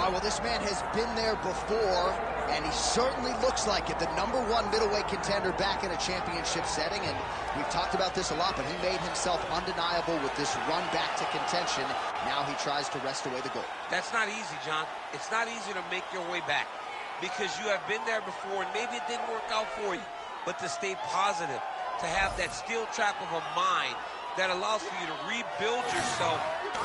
right, well, this man has been there before, and he certainly looks like it. The #1 middleweight contender back in a championship setting, and we've talked about this a lot, but he made himself undeniable with this run back to contention. Now he tries to wrest away the gold. That's not easy, John. It's not easy to make your way back because you have been there before, and maybe it didn't work out for you. But to stay positive, to have that steel trap of a mind that allows for you to rebuild yourself,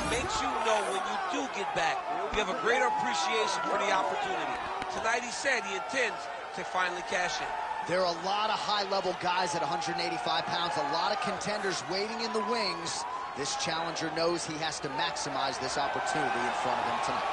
makes you know when you do get back, you have a greater appreciation for the opportunity. Tonight he said he intends to finally cash in. There are a lot of high-level guys at 185 pounds, a lot of contenders waiting in the wings. This challenger knows he has to maximize this opportunity in front of him tonight.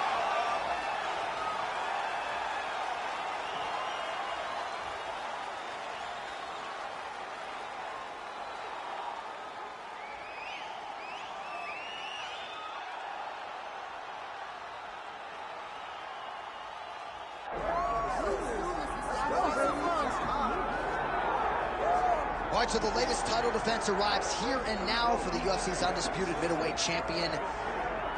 All right, so the latest title defense arrives here and now for the UFC's undisputed middleweight champion.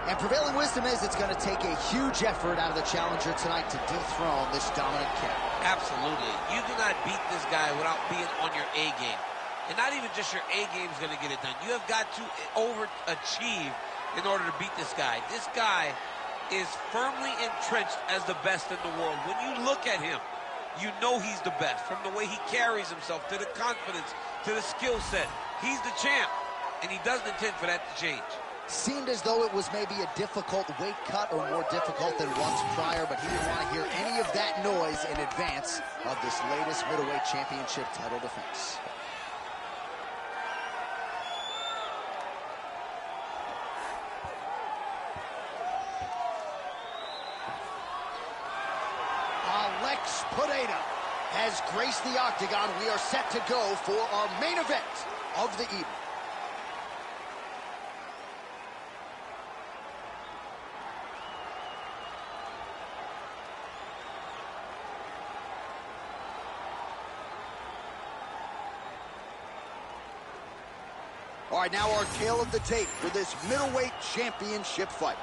And prevailing wisdom is it's going to take a huge effort out of the challenger tonight to dethrone this dominant kid. Absolutely. You do not beat this guy without being on your A game. And not even just your A game is going to get it done. You have got to overachieve in order to beat this guy. This guy is firmly entrenched as the best in the world. When you look at him, you know he's the best, from the way he carries himself, to the confidence, to the skill set. He's the champ, and he doesn't intend for that to change. Seemed as though it was maybe a difficult weight cut or more difficult than once prior, but he didn't want to hear any of that noise in advance of this latest middleweight championship title defense. Alex Pineda has graced the octagon. We are set to go for our main event of the evening. All right, now our tale of the tape for this middleweight championship fight.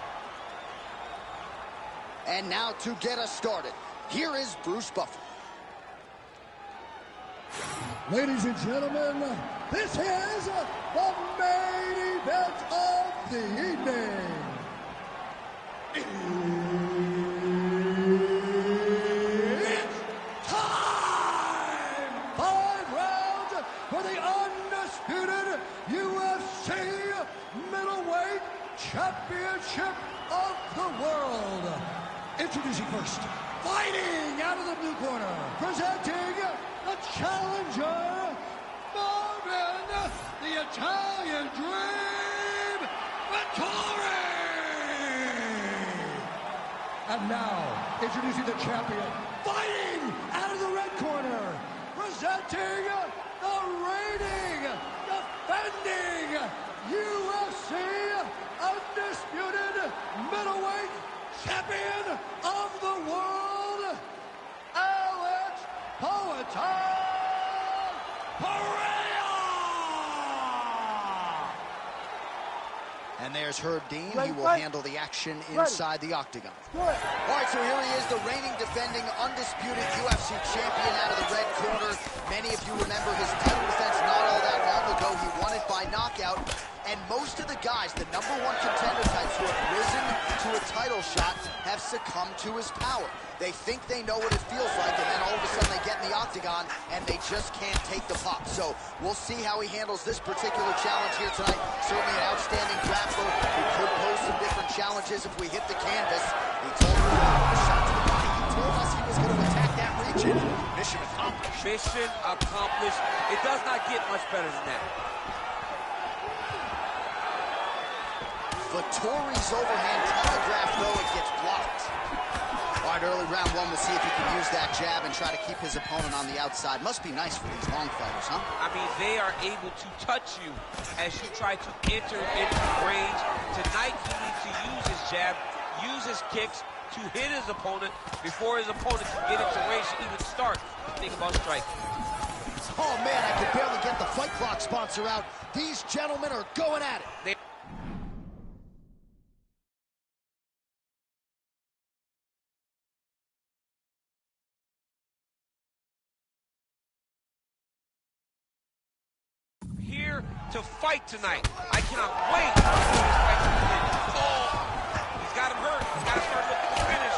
And now to get us started, here is Bruce Buffer. Ladies and gentlemen, this is the main event of the evening. It's time! 5 rounds for the undisputed UFC middleweight championship of the world. Introducing first, fighting out of the blue corner, presenting the challenger, Marvin, the Italian Dream, Vittori! And now, introducing the champion, fighting out of the red corner, presenting the reigning, defending UFC undisputed middleweight champion of the world, Alex Pereira! And there's Herb Dean. He will handle the action inside the octagon. All right, so here he is, the reigning, defending, undisputed UFC champion out of the red corner. Many of you remember his title defense not all that long ago. He won it by knockout. And most of the guys, the #1 contender types who have risen to a title shot, have succumbed to his power. They think they know what it feels like, and then all of a sudden they get in the octagon, and they just can't take the pop. So we'll see how he handles this particular challenge here tonight. Certainly an outstanding grappler who could pose some different challenges if we hit the canvas. He told us about a shot to the body. He told us he was going to attack that region. Mission accomplished. Mission accomplished. It does not get much better than that. Vittori's overhand telegraph, though, it gets blocked. All right, early round one, we'll see if he can use that jab and try to keep his opponent on the outside. Must be nice for these long fighters, huh? I mean, they are able to touch you as you try to enter into range. Tonight, he needs to use his jab, use his kicks to hit his opponent before his opponent can get into range to even start to think about striking. Oh, man, I can barely get the Fight Clock sponsor out. These gentlemen are going at it. to fight tonight. I cannot wait for this fight to begin. Oh, he's got him hurt. He's got to start looking to finish.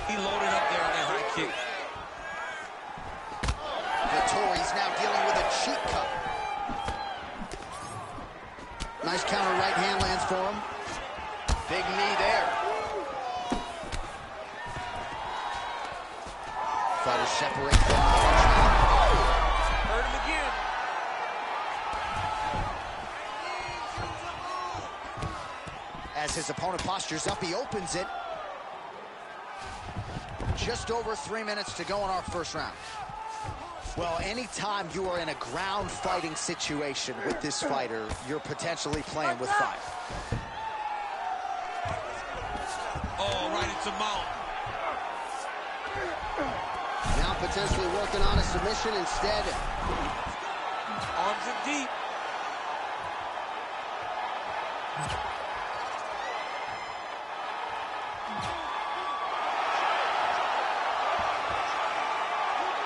He loaded up there on that high kick. Vettori's now dealing with a cheek cut. Nice counter right hand lands for him. Big knee there. Fighters separate from the Hurt him again. As his opponent postures up, he opens it. Just over 3 minutes to go in our first round. Well, anytime you are in a ground fighting situation with this fighter, you're potentially playing with fire. Oh, right into mount. Now potentially working on a submission instead. Arms in deep.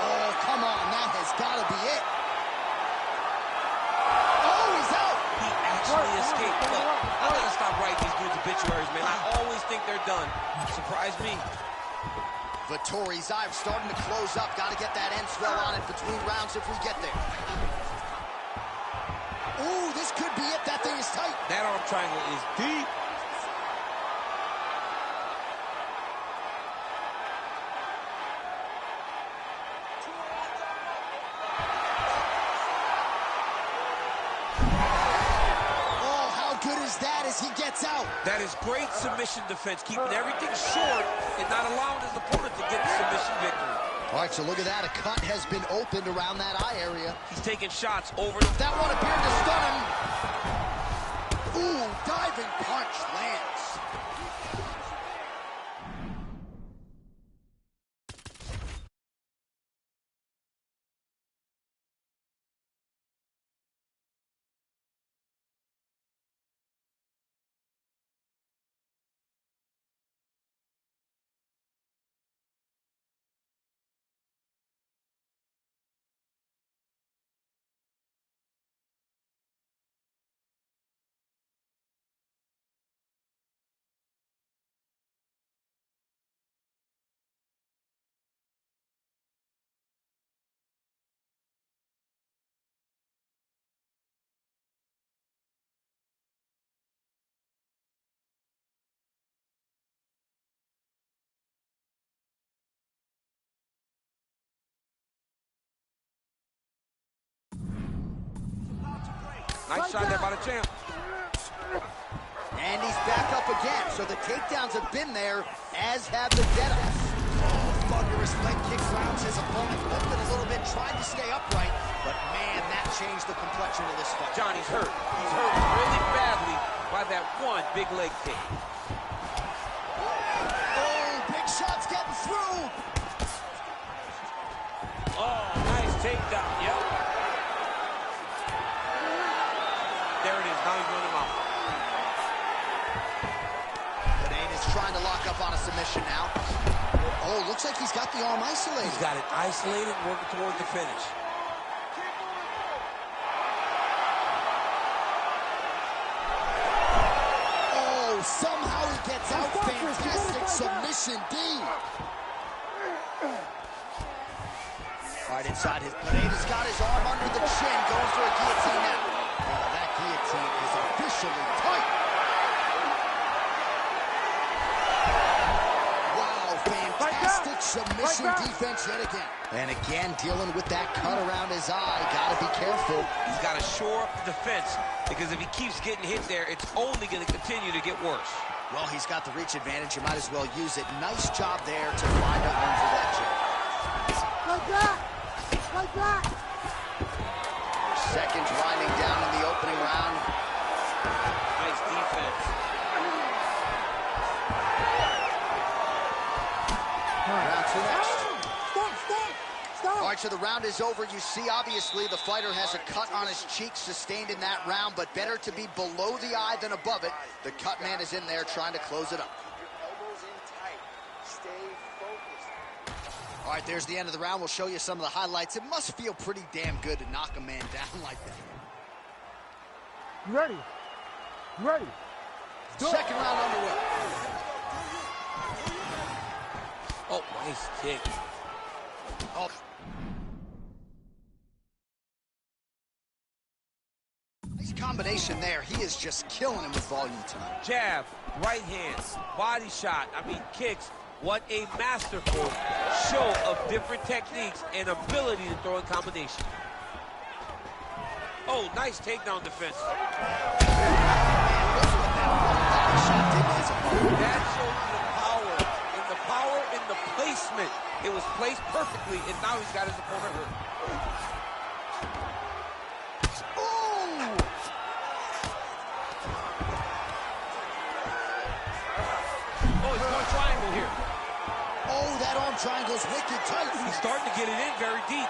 Oh, come on, that has got to be it. Oh, he's out. He actually escaped. Look, I gotta stop writing these dudes obituaries, man. I always think they're done. Surprise me. Vettori's eye starting to close up. Got to get that end swell on it between rounds if we get there. Ooh, this could be it. That thing is tight. That arm triangle is deep. Oh, how good is that as he gets out? That is great submission defense, keeping everything short and not allowing his opponent to get the submission victory. All right, so look at that. A cut has been opened around that eye area. He's taking shots over the... That one appeared to stun him. Ooh, diving punch lands. Nice shot there by the champ. And he's back up again. So the takedowns have been there, as have the get-ups. Thunderous leg kick rounds his opponent. Lifted a little bit, tried to stay upright. But, man, that changed the complexion of this fight. Johnny's hurt. He's hurt really badly by that one big leg kick. Oh, big shots getting through. Oh, nice takedown. Yep. There it is. Now he's running him out. Is trying to lock up on a submission now. Oh, looks like he's got the arm isolated. He's got it isolated, working towards the finish. Oh, somehow he gets out. Fantastic submission, D. All right, inside his Pineda's got his arm under the chin, going for a guillotine now. Oh, that guillotine is officially tight. Submission defense yet again. And again, dealing with that cut around his eye. Got to be careful. He's got to shore up the defense, because if he keeps getting hit there, it's only going to continue to get worse. Well, he's got the reach advantage. You might as well use it. Nice job there to find a home for that jab. Like that! Like that! Seconds winding down in the opening round. Nice defense. Round two next. Stop! All right, so the round is over. You see, obviously, the fighter has a cut on his cheek sustained in that round, but better to be below the eye than above it. The cut man is in there trying to close it up. Elbows in tight. Stay focused. All right, there's the end of the round. We'll show you some of the highlights. It must feel pretty damn good to knock a man down like that. You ready? You ready? Second round underway. Oh, nice kick. Oh. Nice combination there. He is just killing him with volume tonight. Jab, right hand, body shot, kicks. What a masterful show of different techniques and ability to throw in combination. Oh, nice takedown defense. That showed the power in the placement. It was placed perfectly, and now he's got his opponent hurt. Oh, he's going triangle here. Oh, that arm triangle's wicked tight. He's starting to get it in very deep.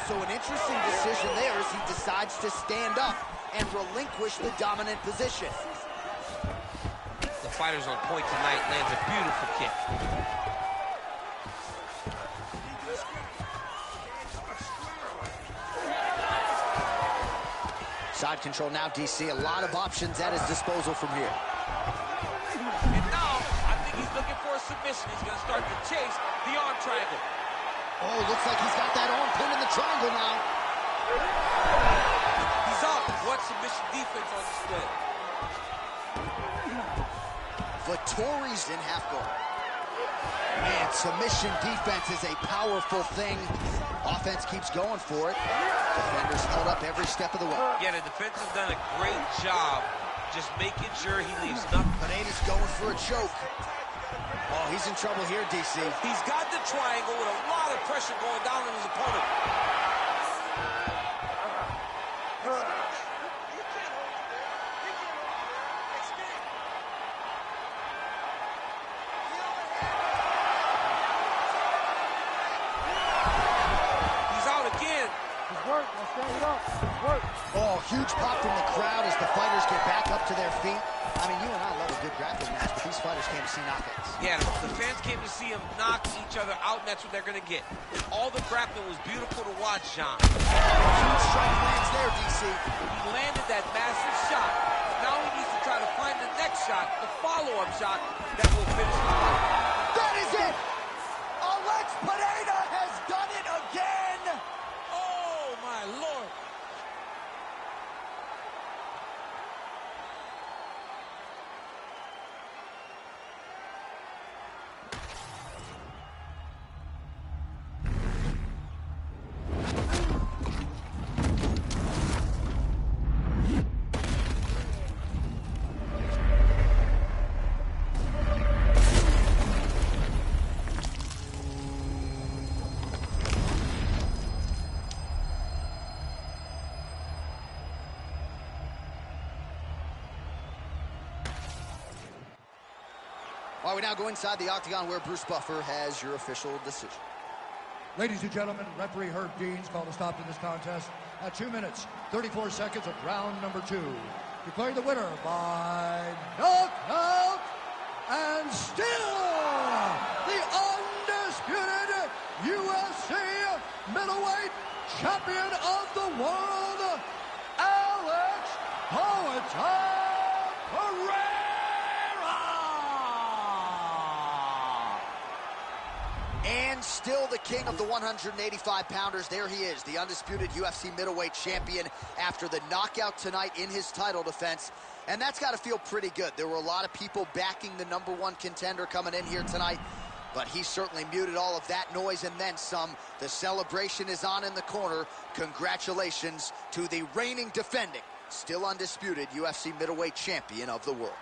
So an interesting decision there as he decides to stand up and relinquish the dominant position. The fighter's on point tonight, lands a beautiful kick. Side control now, DC. A lot of options at his disposal from here. And now, I think he's looking for a submission. He's going to start to chase the arm triangle. Oh, looks like he's got that arm pinned in the triangle now. He's up. What submission defense on display? Vittori's in half guard. Man, submission defense is a powerful thing. Offense keeps going for it. Defenders held up every step of the way. Yeah, the defense has done a great job just making sure he leaves nothing. Pineda's going for a choke. Oh, he's in trouble here, DC. He's got the triangle with a lot of pressure going down on his opponent. He's out again. Good work. Now stand it up. Good work. Oh, huge pop from the crowd as the fighters get back up to their feet. I mean, you and I love a good grappling match, but these fighters came to see knockouts. Yeah, the fans came to see him knock each other out, and that's what they're going to get. And all the grappling was beautiful to watch, John. Huge strike lands there, DC. He landed that massive shot. Now he needs to try to find the next shot, the follow-up shot that will finish the fight. That is it! Alex Pineda has done it again! Oh, my Lord. All right, we now go inside the octagon where Bruce Buffer has your official decision. Ladies and gentlemen, referee Herb Dean's called a stop to this contest at 2 minutes, 34 seconds of round number 2. Declaring the winner by knockout and still the undisputed UFC middleweight champion of the world, Alex Poeta Pereira! And still the king of the 185-pounders. There he is, the undisputed UFC middleweight champion after the knockout tonight in his title defense. And that's got to feel pretty good. There were a lot of people backing the #1 contender coming in here tonight, but he certainly muted all of that noise and then some. The celebration is on in the corner. Congratulations to the reigning, defending, still undisputed UFC middleweight champion of the world.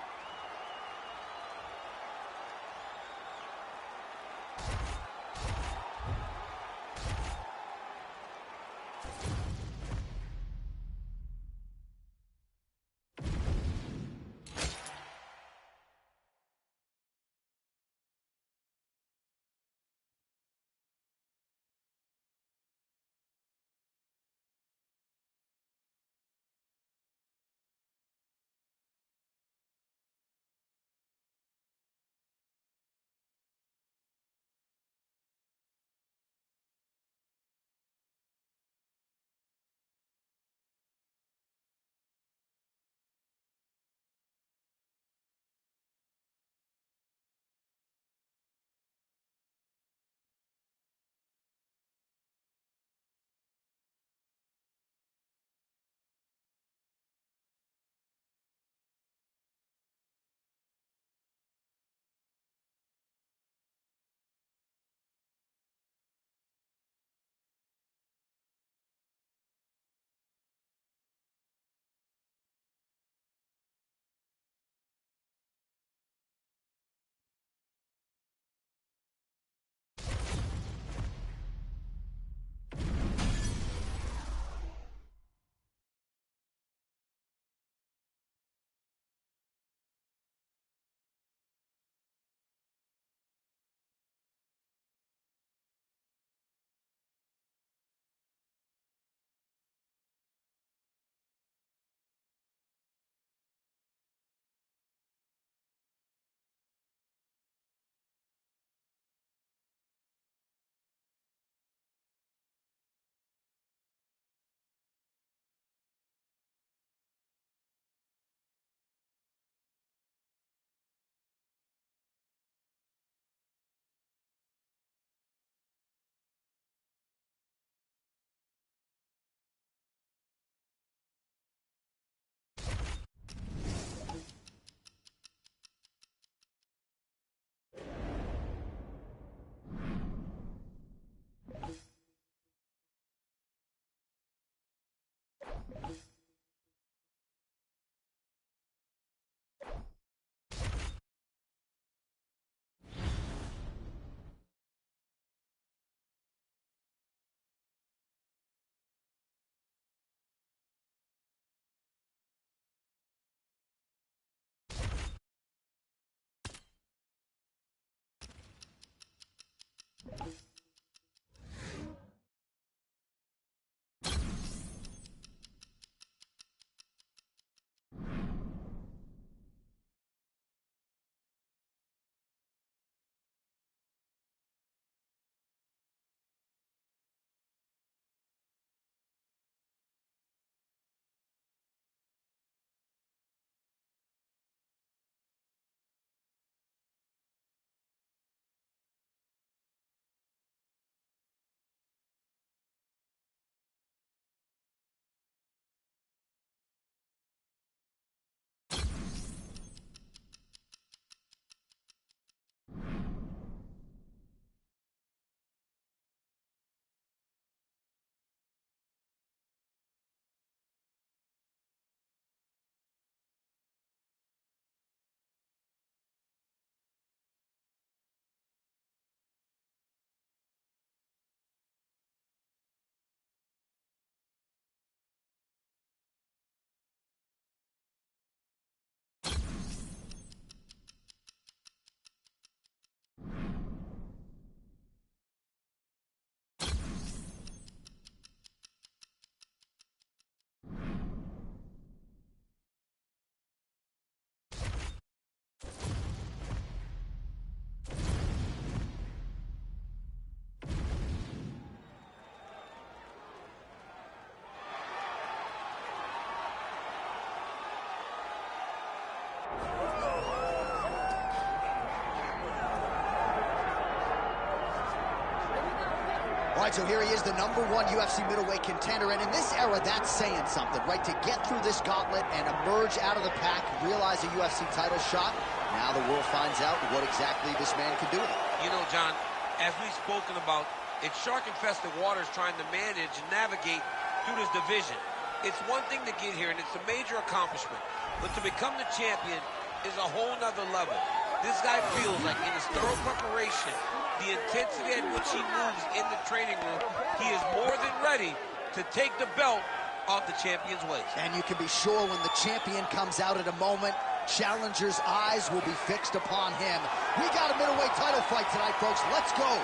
All right, so here he is, the #1 UFC middleweight contender, and in this era, that's saying something, right? To get through this gauntlet and emerge out of the pack, realize a UFC title shot, now the world finds out what exactly this man can do with it. You know, John, as we've spoken about, it's shark-infested waters trying to manage and navigate through this division. It's one thing to get here, and it's a major accomplishment, but to become the champion is a whole nother level. This guy feels like in his thorough preparation, the intensity at which he moves in the training room, he is more than ready to take the belt off the champion's waist. And you can be sure when the champion comes out at a moment, challengers' eyes will be fixed upon him. We got a middleweight title fight tonight, folks. Let's go.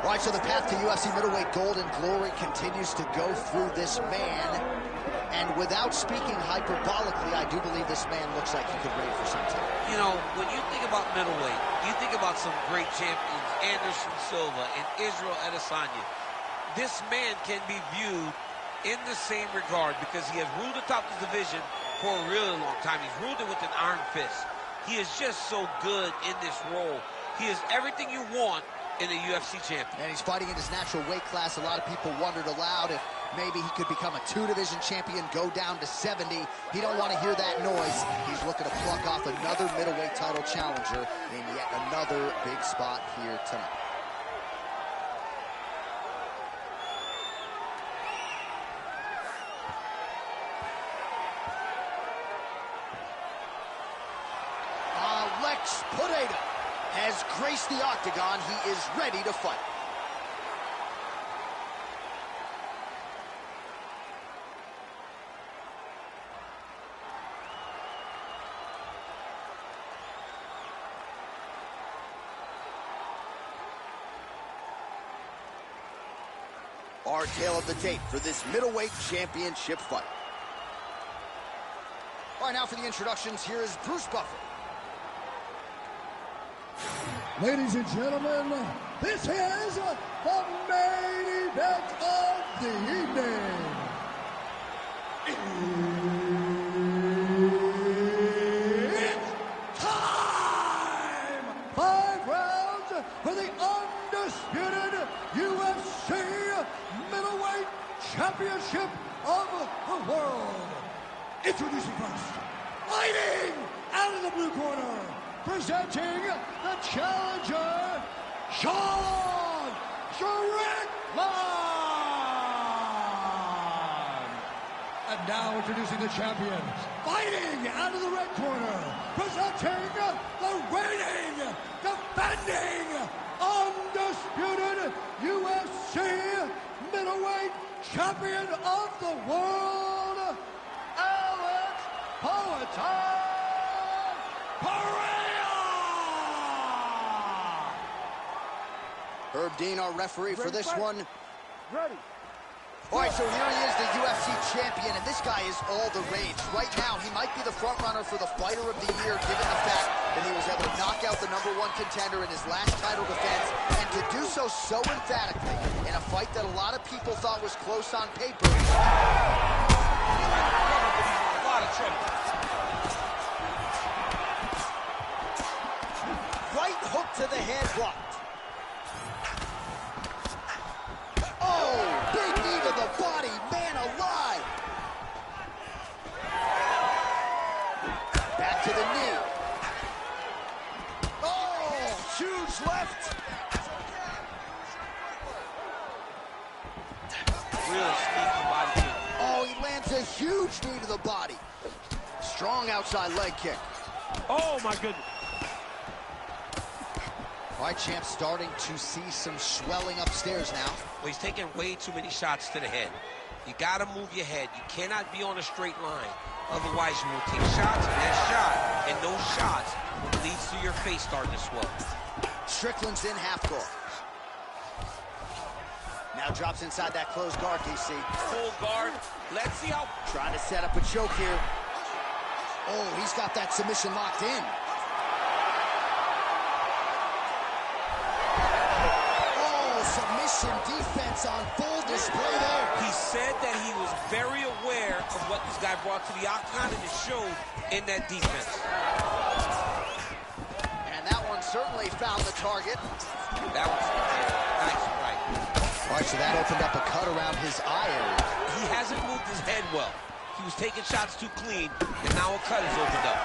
All right, so the path to UFC middleweight gold and glory continues to go through this man. And without speaking hyperbolically, I do believe this man looks like he could reign for some time. You know, when you think about middleweight, you think about some great champions, Anderson Silva and Israel Adesanya. This man can be viewed in the same regard because he has ruled atop the division for a really long time. He's ruled it with an iron fist. He is just so good in this role. He is everything you want in a UFC champion. And he's fighting in his natural weight class. A lot of people wondered aloud if maybe he could become a 2-division champion, go down to 70. He don't want to hear that noise. He's looking to pluck off another middleweight title challenger in yet another big spot here tonight. Alex Pineda has graced the octagon. He is ready to fight. Our tale of the tape for this middleweight championship fight. All right, now for the introductions, here is Bruce Buffer. Ladies and gentlemen, this is the main event of the evening. It's time! 5 rounds for the undisputed UFC middleweight championship of the world. Introducing first, fighting out of the blue corner, presenting the challenger, Sean Strickland. And now introducing the champion, fighting out of the red corner, presenting the reigning, defending, undisputed UFC middleweight champion of the world, Alex Poatan. Herb Dean, our referee for this one. Ready. All right, so here he is, the UFC champion, and this guy is all the rage. Right now, he might be the front runner for the fighter of the year, given the fact that he was able to knock out the #1 contender in his last title defense, and to do so emphatically in a fight that a lot of people thought was close on paper. A lot of trouble. Right hook to the head, blocked. Oh, big knee to the body, man alive. Back to the knee. Oh, huge left. Real sneaky body kick. Oh, he lands a huge knee to the body. Strong outside leg kick. Oh, my goodness. All right, champ, starting to see some swelling upstairs now. Well, he's taking way too many shots to the head. You got to move your head. You cannot be on a straight line. Otherwise, you will take shots and that shot, and those shots leads to your face starting to swell. Strickland's in half guard. Now drops inside that closed guard, DC. Full guard. Let's see how... Trying to set up a choke here. Oh, he's got that submission locked in. Submission defense on full display there. He said that he was very aware of what this guy brought to the octagon, and it showed in that defense. And that one certainly found the target. That was nice, right. All right, so that opened up a cut around his eye area. He hasn't moved his head well. He was taking shots too clean, and now a cut is opened up.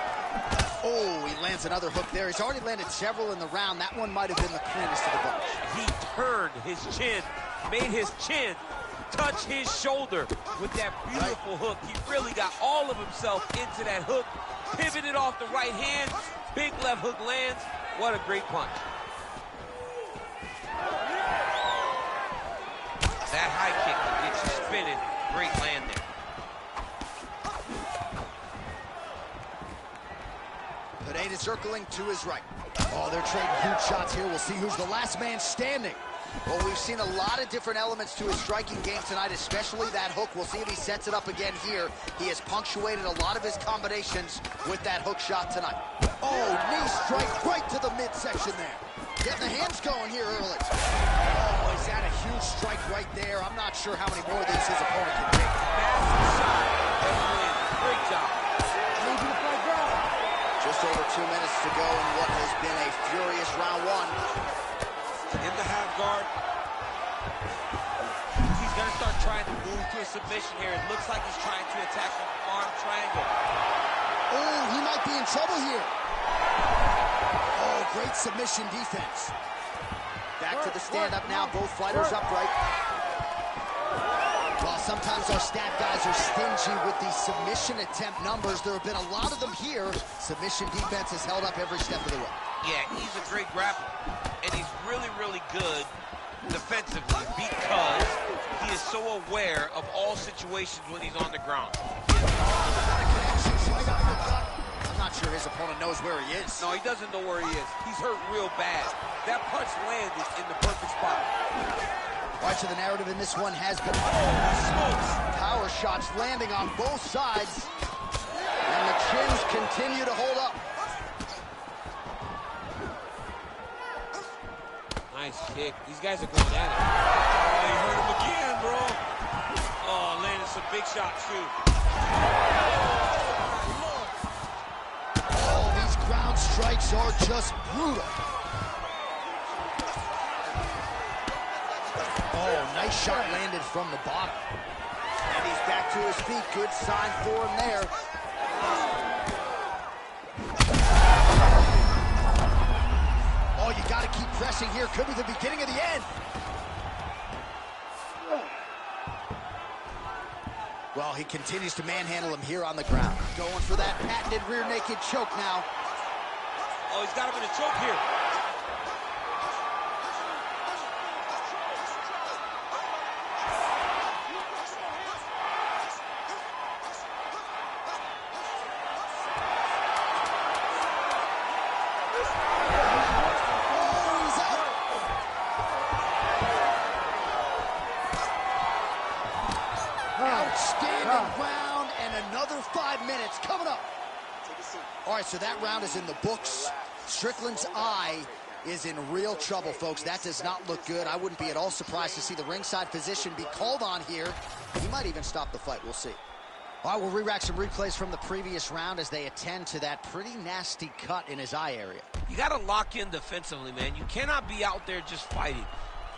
Oh, he lands another hook there. He's already landed several in the round. That one might have been the cleanest of the bunch. He turned his chin, made his chin touch his shoulder with that beautiful hook. He really got all of himself into that hook, pivoted off the right hand, big left hook lands. What a great punch. That high kick will get you spinning. Great land there. Pineda circling to his right. Oh, they're trading huge shots here. We'll see who's the last man standing. Well, we've seen a lot of different elements to his striking game tonight, especially that hook. We'll see if he sets it up again here. He has punctuated a lot of his combinations with that hook shot tonight. Oh, knee strike right to the midsection there. Getting the hands going here early. Oh, he's had a huge strike right there. I'm not sure how many more of these his opponent can take. Massive shot. Great job. Just over 2 minutes to go in what has been a furious round one. In the half guard. He's going to start trying to move to a submission here. It looks like he's trying to attack the arm triangle. Oh, he might be in trouble here. Oh, great submission defense. Back to the stand-up now. Both fighters upright. While sometimes our stat guys are stingy with the submission attempt numbers, there have been a lot of them here. Submission defense has held up every step of the way. Yeah, he's a great grappler. And he's really, really good defensively because he is so aware of all situations when he's on the ground. I'm not sure his opponent knows where he is. No, he doesn't know where he is. He's hurt real bad. That punch landed in the perfect spot. Much of the narrative in this one has been power shots landing on both sides. And the chins continue to hold up. Nice kick. These guys are going at it. Oh, he hurt him again, bro. Oh, landed some big shots, too. Oh, these ground strikes are just brutal. Oh, nice shot landed from the bottom. And he's back to his feet. Good sign for him there. Oh, you got to keep pressing here. Could be the beginning of the end. Well, he continues to manhandle him here on the ground. Going for that patented rear naked choke now. Oh, he's got him in a choke here. Outstanding round, and another 5 minutes coming up. All right, so that round is in the books. Strickland's eye is in real trouble, folks. That does not look good. I wouldn't be at all surprised to see the ringside physician be called on here. He might even stop the fight. We'll see. All right, we'll re-rack some replays from the previous round as they attend to that pretty nasty cut in his eye area. You got to lock in defensively, man. You cannot be out there just fighting.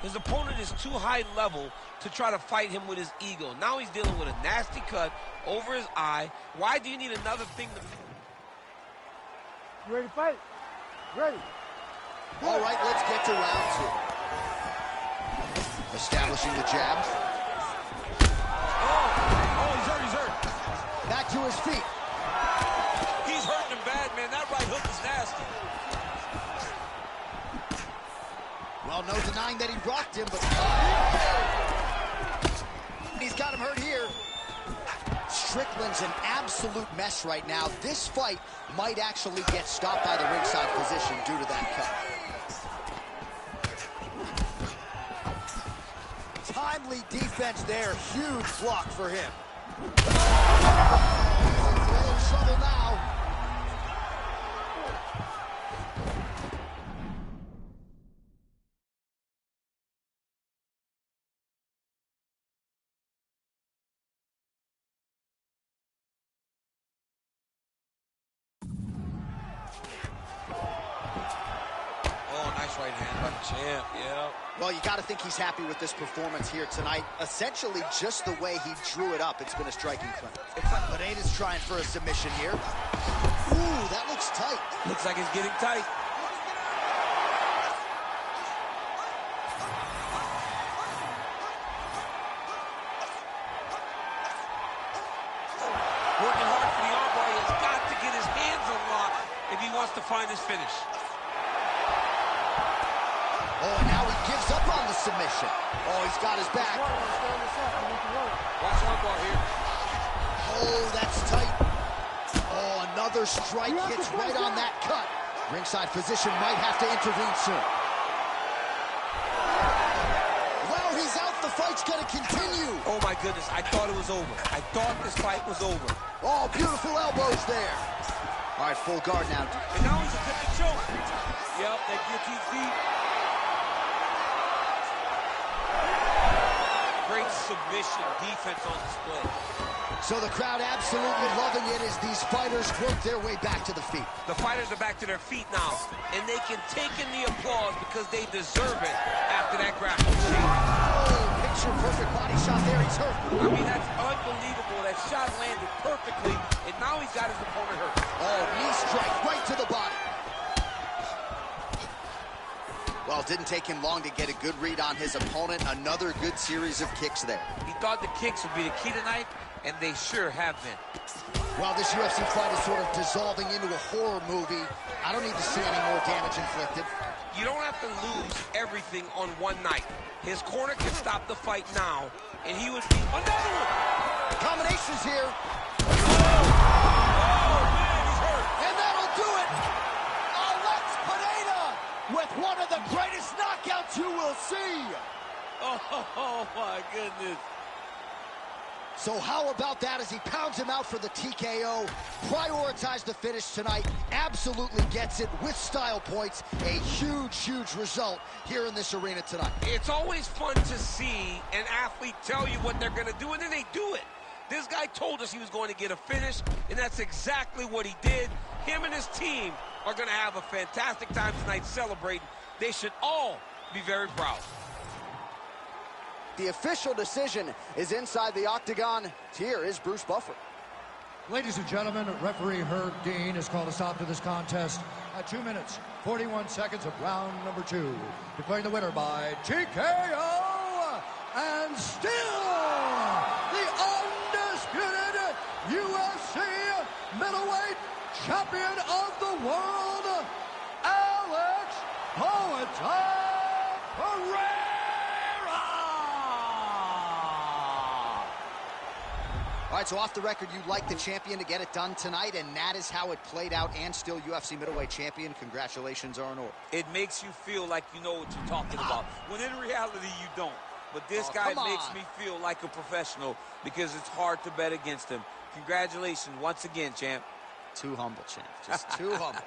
His opponent is too high level to try to fight him with his ego. Now he's dealing with a nasty cut over his eye. Why do you need another thing to... You ready to fight? Ready. All right, let's get to round two. Establishing the jab. Oh, he's hurt. Back to his feet. He's hurting him bad, man. That right hook is nasty. Well, no denying that he rocked him, but he's got him hurt here. Strickland's an absolute mess right now. This fight might actually get stopped by the ringside physician due to that cut. Timely defense there. Huge block for him. In trouble now. Nice right hand by the champ, yeah. Well, you got to think he's happy with this performance here tonight. Essentially, just the way he drew it up, it's been a striking clinic. Pineda's trying for a submission here. Ooh, that looks tight. Looks like it's getting tight. Working hard for the armbar. He has got to get his hands unlocked if he wants to find his finish. Oh, and now he gives up on the submission. Oh, he's got his back. Watch armbar here. Oh, that's tight. Oh, another strike hits right on that cut. Ringside physician might have to intervene soon. Well, he's out. The fight's going to continue. Oh, my goodness. I thought it was over. I thought this fight was over. Oh, beautiful elbows there. All right, full guard now. And now he's attempting to choke. Yep, that guillotine's deep. Great submission defense on display. So the crowd absolutely loving it as these fighters work their way back to the feet. The fighters are back to their feet now, and they can take in the applause because they deserve it after that grappling exchange. Oh, picture-perfect body shot there. He's hurt. I mean, that's unbelievable. That shot landed perfectly, and now he's got his opponent hurt. Oh, knee strike right to the body. Well, it didn't take him long to get a good read on his opponent. Another good series of kicks there. He thought the kicks would be the key tonight, and they sure have been. Well, this UFC fight is sort of dissolving into a horror movie. I don't need to see any more damage inflicted. You don't have to lose everything on one night. His corner can stop the fight now, and he would be another one. Combinations here. Oh, man, he's hurt. And that'll do it. Alex Pineda with one of the greatest knockouts you will see. Oh, my goodness. So how about that as he pounds him out for the TKO? Prioritized the finish tonight. Absolutely gets it with style points. A huge, huge result here in this arena tonight. It's always fun to see an athlete tell you what they're going to do, and then they do it. This guy told us he was going to get a finish, and that's exactly what he did. Him and his team are going to have a fantastic time tonight celebrating. They should all be very proud. The official decision is inside the octagon. Here is Bruce Buffer. Ladies and gentlemen, referee Herb Dean has called a stop to this contest at 2 minutes, 41 seconds of round number 2. Declaring the winner by TKO, and still the undisputed UFC middleweight champion of the world, Alex Pereira. All right, so off the record, you'd like the champion to get it done tonight, and that is how it played out, and still UFC middleweight champion. Congratulations are in order. It makes you feel like you know what you're talking about, when in reality you don't. But this guy makes me feel like a professional because it's hard to bet against him. Congratulations once again, champ. Too humble, champ. Just too humble.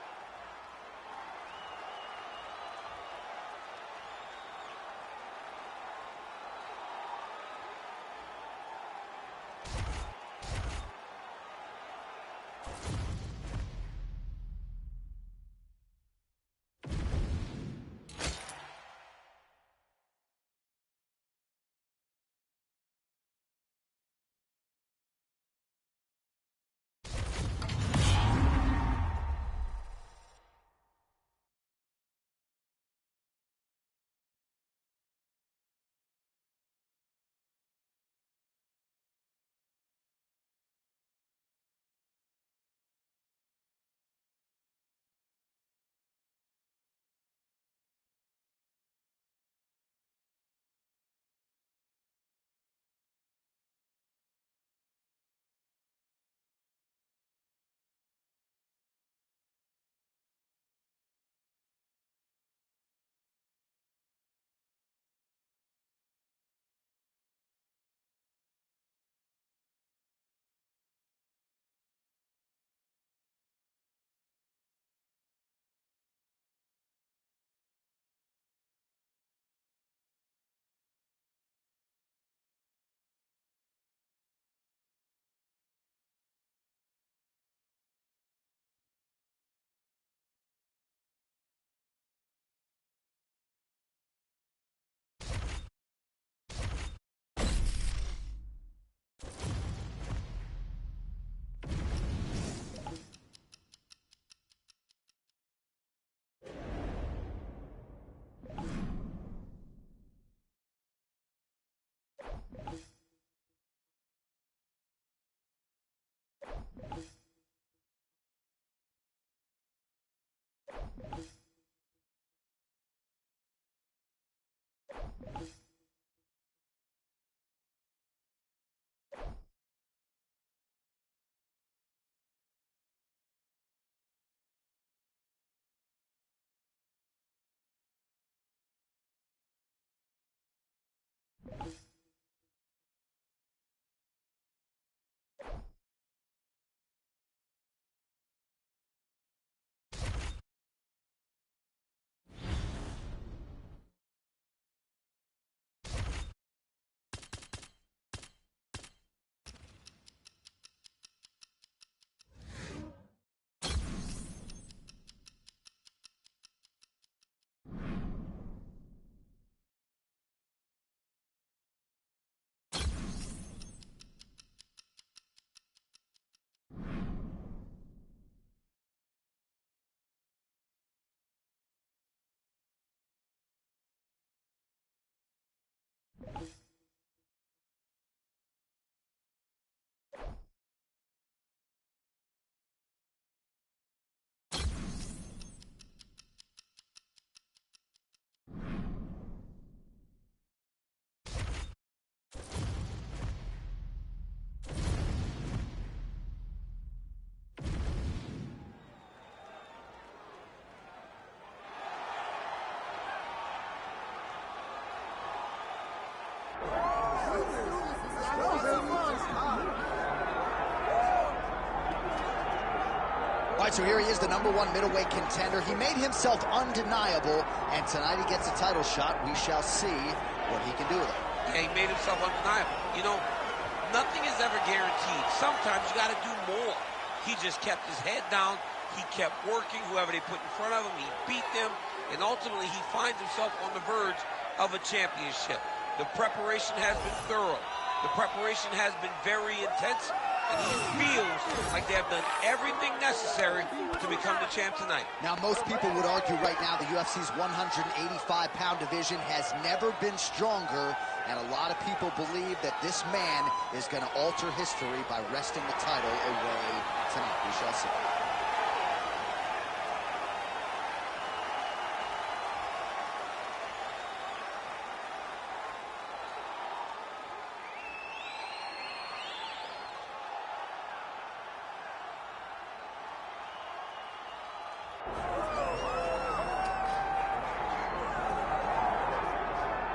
All right, so here he is, the #1 middleweight contender. He made himself undeniable, and tonight he gets a title shot. We shall see what he can do with it. Yeah, he made himself undeniable. You know, nothing is ever guaranteed. Sometimes you got to do more. He just kept his head down. He kept working. Whoever they put in front of him, he beat them. And ultimately, he finds himself on the verge of a championship. The preparation has been thorough. The preparation has been very intense. And he feels like they have done everything necessary to become the champ tonight. Now, most people would argue right now the UFC's 185-pound division has never been stronger, and a lot of people believe that this man is going to alter history by wresting the title away tonight. We shall see.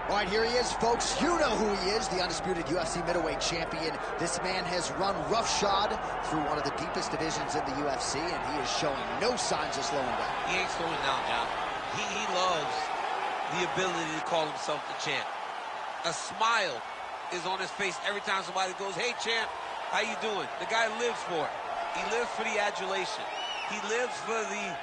All right, here he is, folks. You know who he is, the undisputed UFC middleweight champion. This man has run roughshod through one of the deepest divisions in the UFC, and he is showing no signs of slowing down. He ain't slowing down, John. He loves the ability to call himself the champ. A smile is on his face every time somebody goes, "Hey, champ, how you doing?" The guy lives for it. He lives for the adulation. He lives for the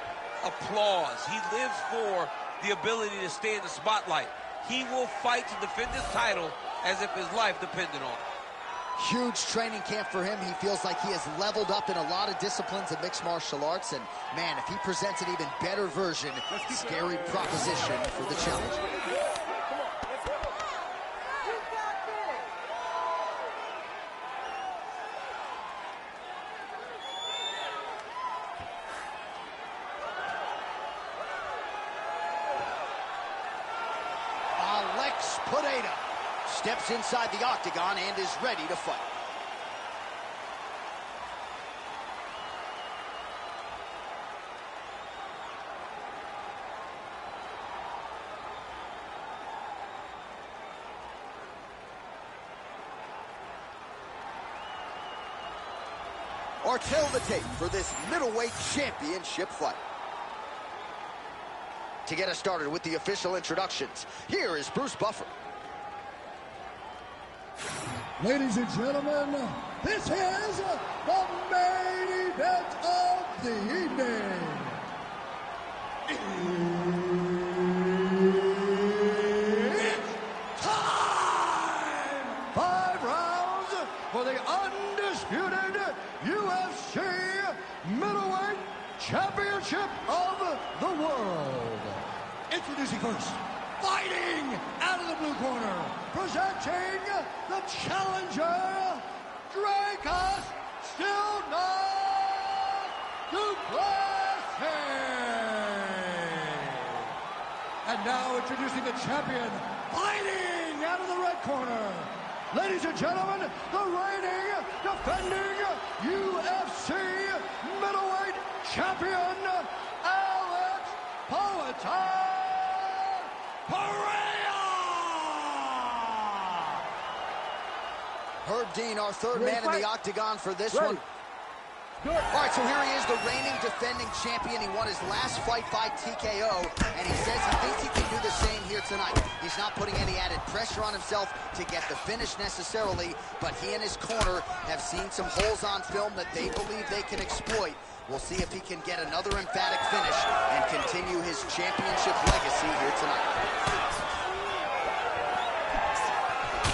applause. He lives for the ability to stay in the spotlight. He will fight to defend his title as if his life depended on it. Huge training camp for him. He feels like he has leveled up in a lot of disciplines of mixed martial arts. And, man, if he presents an even better version, scary proposition for the challenge. Potato steps inside the octagon and is ready to fight. Or tell the tape for this middleweight championship fight. To get us started with the official introductions, here is Bruce Buffer. Ladies and gentlemen, this is the main event of the evening. It's time! 5 rounds for the undisputed UFC middleweight championship of the world. Introducing first, fighting out of the blue corner, presenting the challenger, Dracos Still Not Duplessis. And now introducing the champion, fighting out of the red corner. Ladies and gentlemen, the reigning, defending UFC middleweight champion, Alex Poatan. Herb Dean, our third man in the octagon for this one. Good. All right, so here he is, the reigning defending champion. He won his last fight by TKO, and he says he thinks he can do the same here tonight. He's not putting any added pressure on himself to get the finish necessarily, but he and his corner have seen some holes on film that they believe they can exploit. We'll see if he can get another emphatic finish and continue his championship legacy here tonight.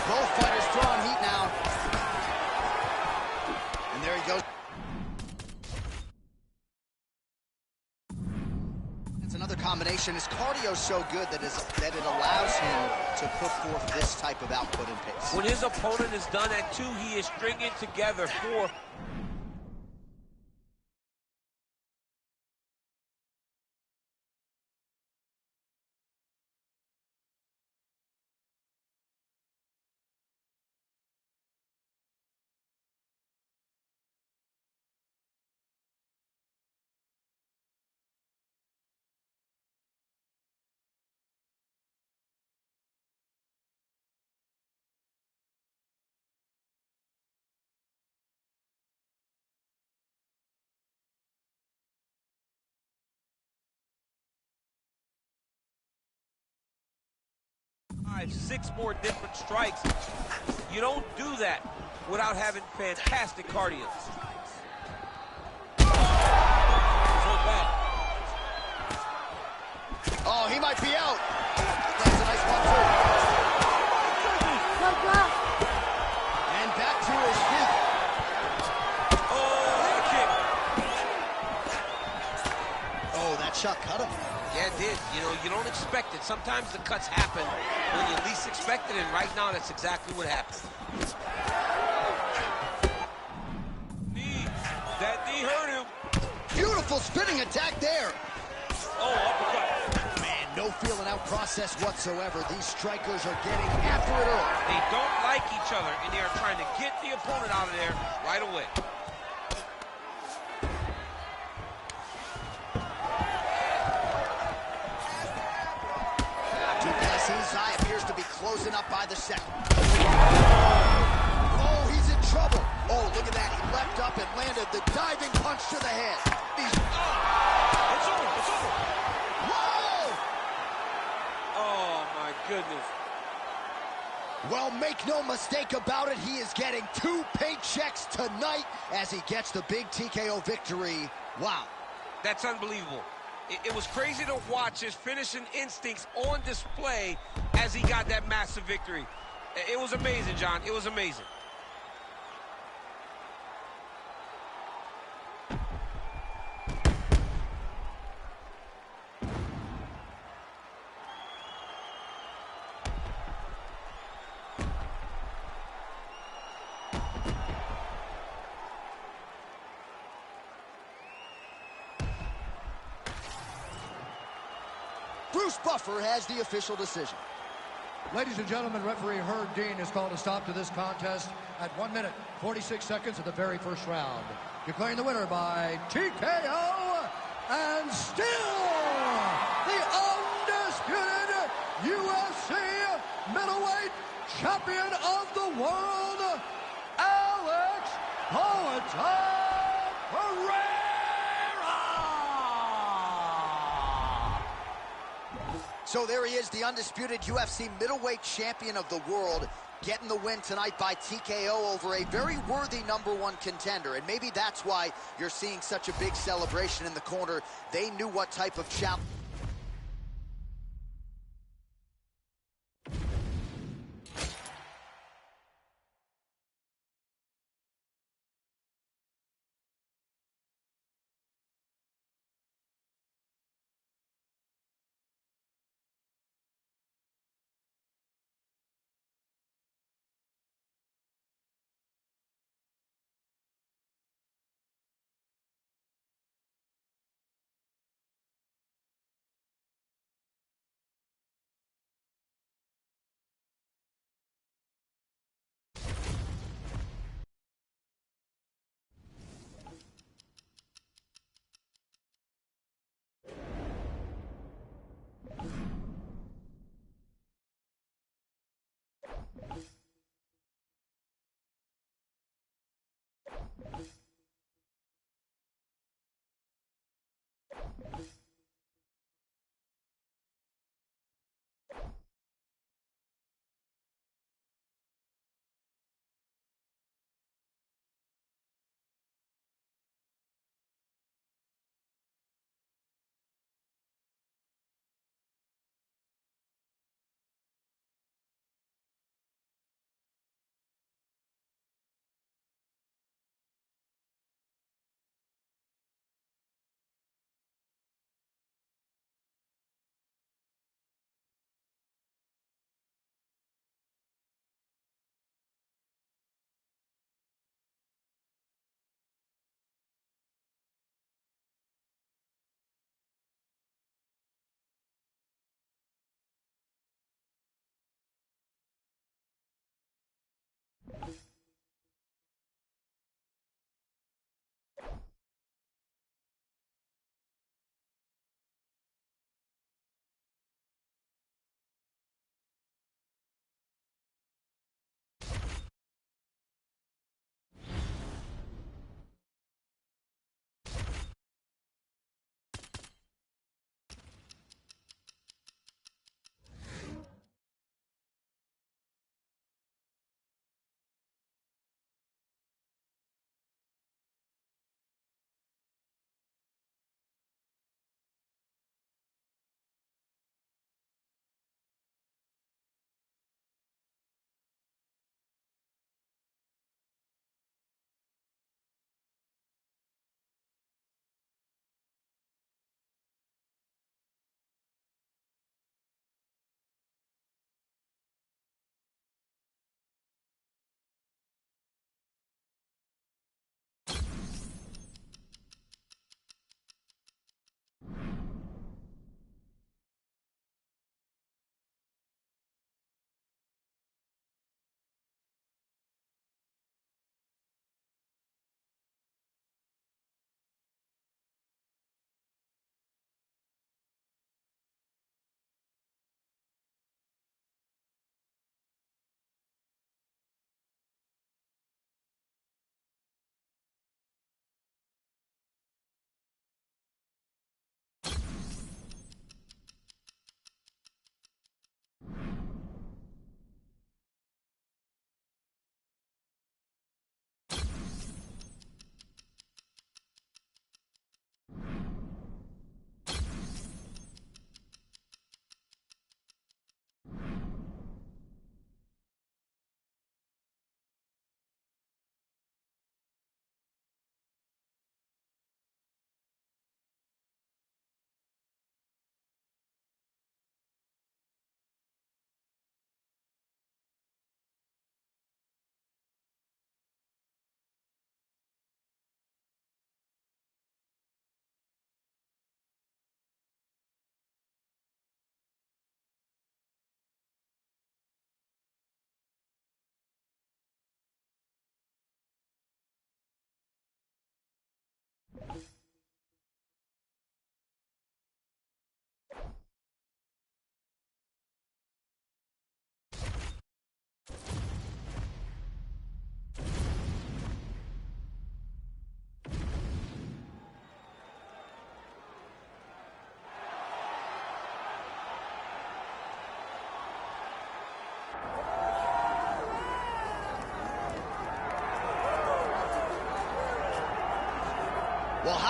Both fighters throwing heat now. And there he goes. It's another combination. His cardio's so good that it allows him to put forth this type of output and pace. When his opponent is done at 2, he is stringing together 4. 5, 6 more different strikes. You don't do that without having fantastic cardio. Oh, he might be out. That's a nice one, too. And back to his feet. Oh, that kick. Oh, that shot cut him. Yeah, it did. You know, you don't expect it. Sometimes the cuts happen when you least expect it, and right now that's exactly what happened. Knee. That knee hurt him. Beautiful spinning attack there. Oh, uppercut. Man, no feeling out process whatsoever. These strikers are getting after it early. They don't like each other, and they are trying to get the opponent out of there right away. Duplessis appears to be closing up by the second. Oh, he's in trouble. Oh, look at that. He leapt up and landed the diving punch to the head. It's over. It's over. Whoa! Oh, my goodness. Well, make no mistake about it, he is getting 2 paychecks tonight as he gets the big TKO victory. Wow. That's unbelievable. It was crazy to watch his finishing instincts on display as he got that massive victory. It was amazing, John. It was amazing. Bruce Buffer has the official decision. Ladies and gentlemen, referee Herb Dean has called a stop to this contest at 1 minute, 46 seconds of the very first round. Declaring the winner by TKO, and still the undisputed UFC middleweight champion of the world, Alex Pereira! So there he is, the undisputed UFC middleweight champion of the world, getting the win tonight by TKO over a very worthy #1 contender. And maybe that's why you're seeing such a big celebration in the corner. They knew what type of challenge.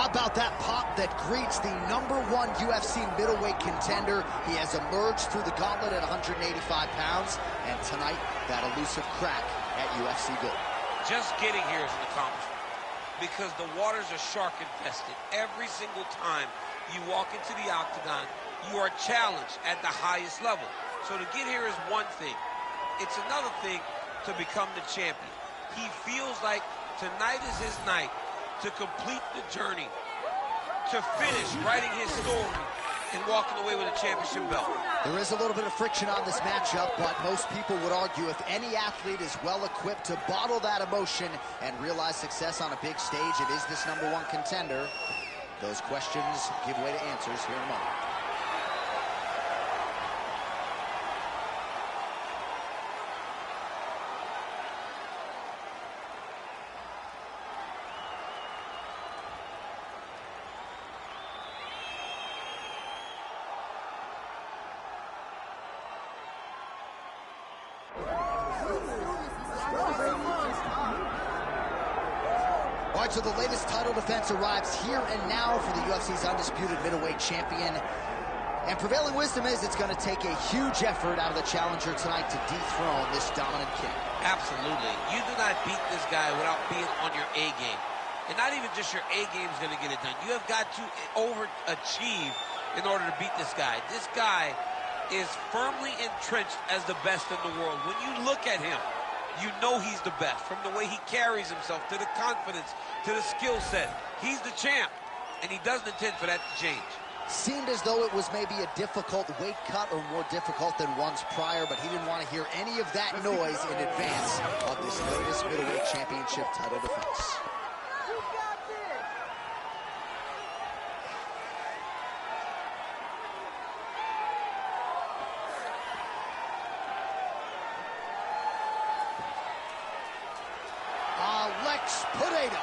How about that pop that greets the #1 UFC middleweight contender? He has emerged through the gauntlet at 185 pounds, and tonight, that elusive crack at UFC Gold. Just getting here is an accomplishment because the waters are shark infested. Every single time you walk into the octagon, you are challenged at the highest level. So to get here is one thing. It's another thing to become the champion. He feels like tonight is his night to complete the journey, to finish writing his story and walking away with a championship belt. There is a little bit of friction on this matchup, but most people would argue if any athlete is well equipped to bottle that emotion and realize success on a big stage, it is this #1 contender. Those questions give way to answers here in a moment. All right, so the latest title defense arrives here and now for the UFC's undisputed middleweight champion. And prevailing wisdom is it's going to take a huge effort out of the challenger tonight to dethrone this dominant king. Absolutely. You do not beat this guy without being on your A game. And not even just your A game is going to get it done. You have got to overachieve in order to beat this guy. This guy is firmly entrenched as the best in the world. When you look at him, you know he's the best. From the way he carries himself, to the confidence, to the skill set. He's the champ, and he doesn't intend for that to change. Seemed as though it was maybe a difficult weight cut or more difficult than ones prior, but he didn't want to hear any of that noise in advance of this latest middleweight championship title defense. Potato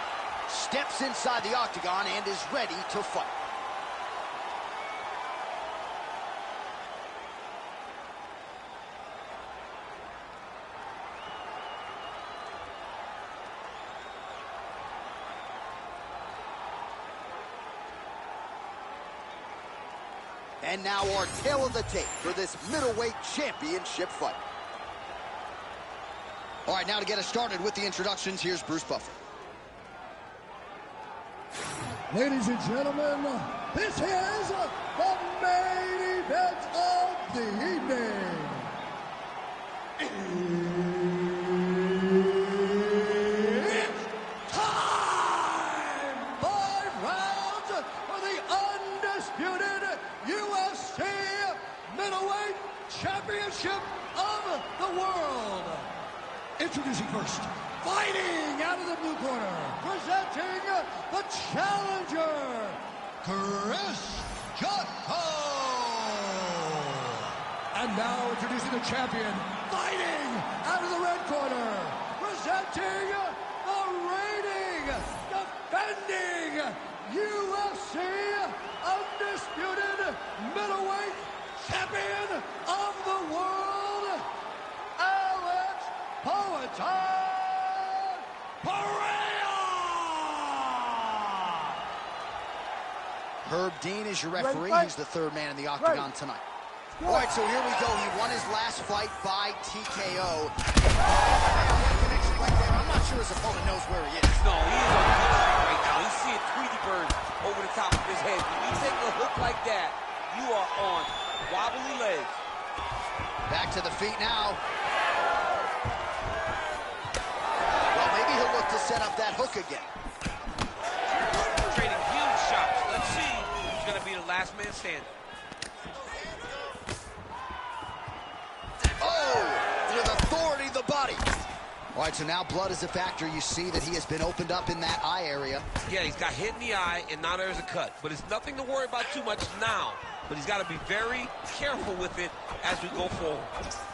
steps inside the octagon and is ready to fight. And now our tale of the tape for this middleweight championship fight. All right, now to get us started with the introductions, here's Bruce Buffer. Ladies and gentlemen, this is the main event of the evening. It's time! 5 rounds for the undisputed UFC middleweight championship of the world. Introducing first, fighting out of the blue corner, presenting the challenger, Chris Jotko. And now introducing the champion, fighting out of the red corner, presenting the reigning, defending UFC undisputed middleweight champion of the world, Herb Dean is your referee. He's the third man in the octagon tonight. All right, so here we go. He won his last fight by TKO. I'm not sure his opponent knows where he is. No, he is on the street right now. He's seeing Tweety Bird over the top of his head. When you take a hook like that, you are on wobbly legs. Back to the feet now. Well, maybe he'll look to set up that hook again. Trading huge shots. Let's see who's going to be the last man standing. Oh, with authority, the body. All right, so now blood is a factor. You see that he has been opened up in that eye area. Yeah, he's got hit in the eye, and now there's a cut. But it's nothing to worry about too much now. But he's got to be very careful with it as we go forward.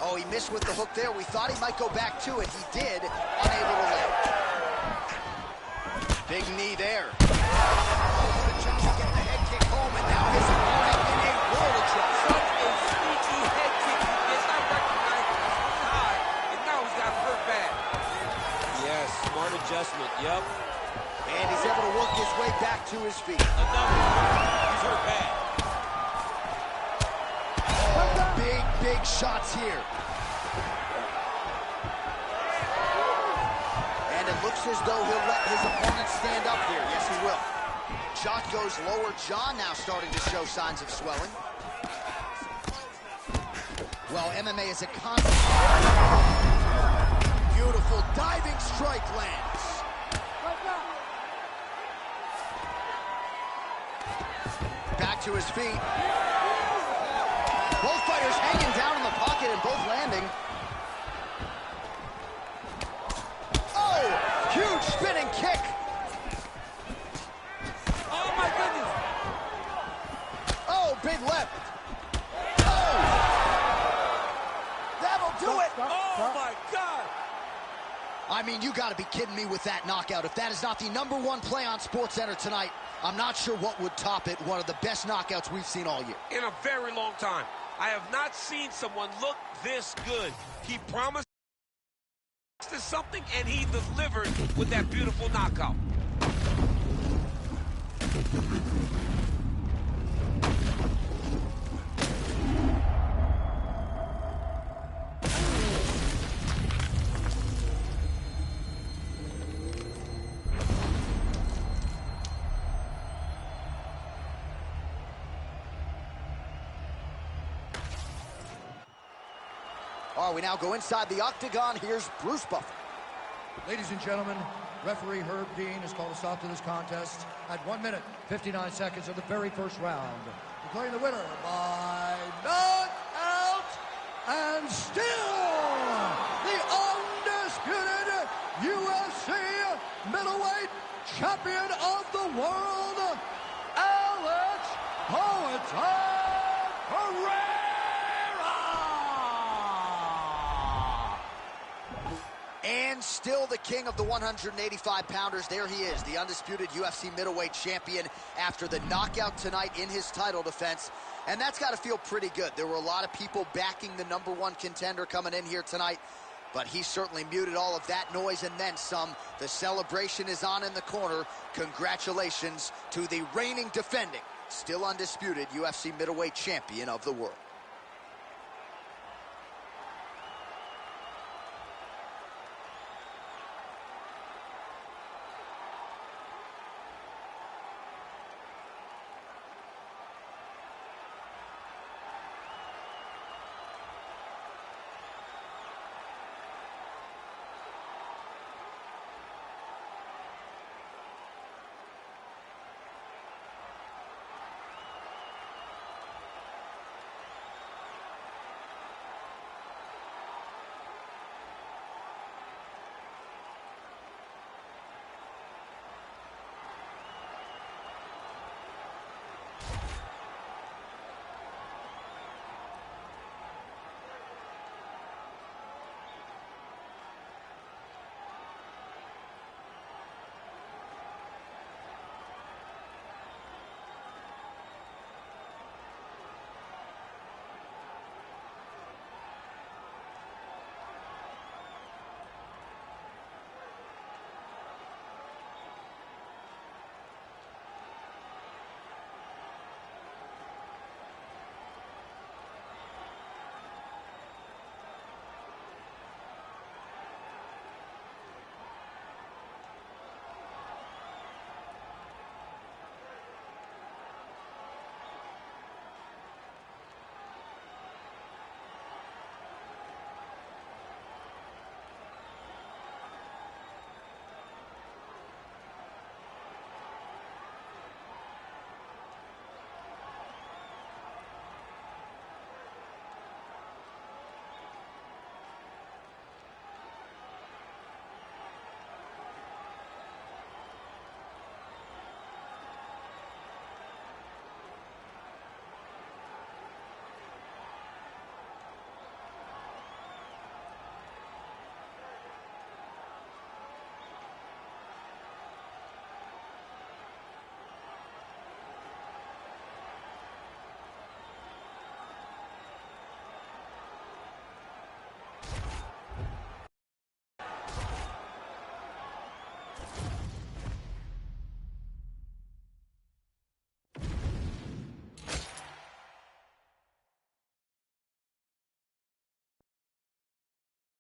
Oh, he missed with the hook there. We thought he might go back to it. He did, unable to land. Big knee there. The chance to get the head kick home, and now his opponent in a world of trouble. Such a sneaky head kick. He did not recognize it was high, and now he's got hurt bad. Yes, smart adjustment, yep. And he's able to work his way back to his feet. level. He's hurt bad. Oh, big shots here. And it looks as though he'll let his opponent stand up here. Yes, he will. Shot goes lower. Jaw now starting to show signs of swelling. Well, MMA is a constant. Beautiful diving strike lands. Back to his feet. Both fighters hanging down in the pocket and both landing. Oh, huge spinning kick. Oh, my goodness. Oh, big left. Oh. That'll do it. Oh, my God. I mean, you got to be kidding me with that knockout. If that is not the #1 play on SportsCenter tonight, I'm not sure what would top it. One of the best knockouts we've seen all year. In a very long time. I have not seen someone look this good. He promised us something, and he delivered with that beautiful knockout. All right, we now go inside the octagon. Here's Bruce Buffer. Ladies and gentlemen, referee Herb Dean has called a stop to this contest at 1 minute, 59 seconds of the very first round. Declaring the winner by knockout and still the undisputed UFC middleweight champion of the world, Alex Pereira. And still the king of the 185-pounders. There he is, the undisputed UFC middleweight champion after the knockout tonight in his title defense. And that's got to feel pretty good. There were a lot of people backing the #1 contender coming in here tonight, but he certainly muted all of that noise and then some. The celebration is on in the corner. Congratulations to the reigning, defending, still undisputed UFC middleweight champion of the world.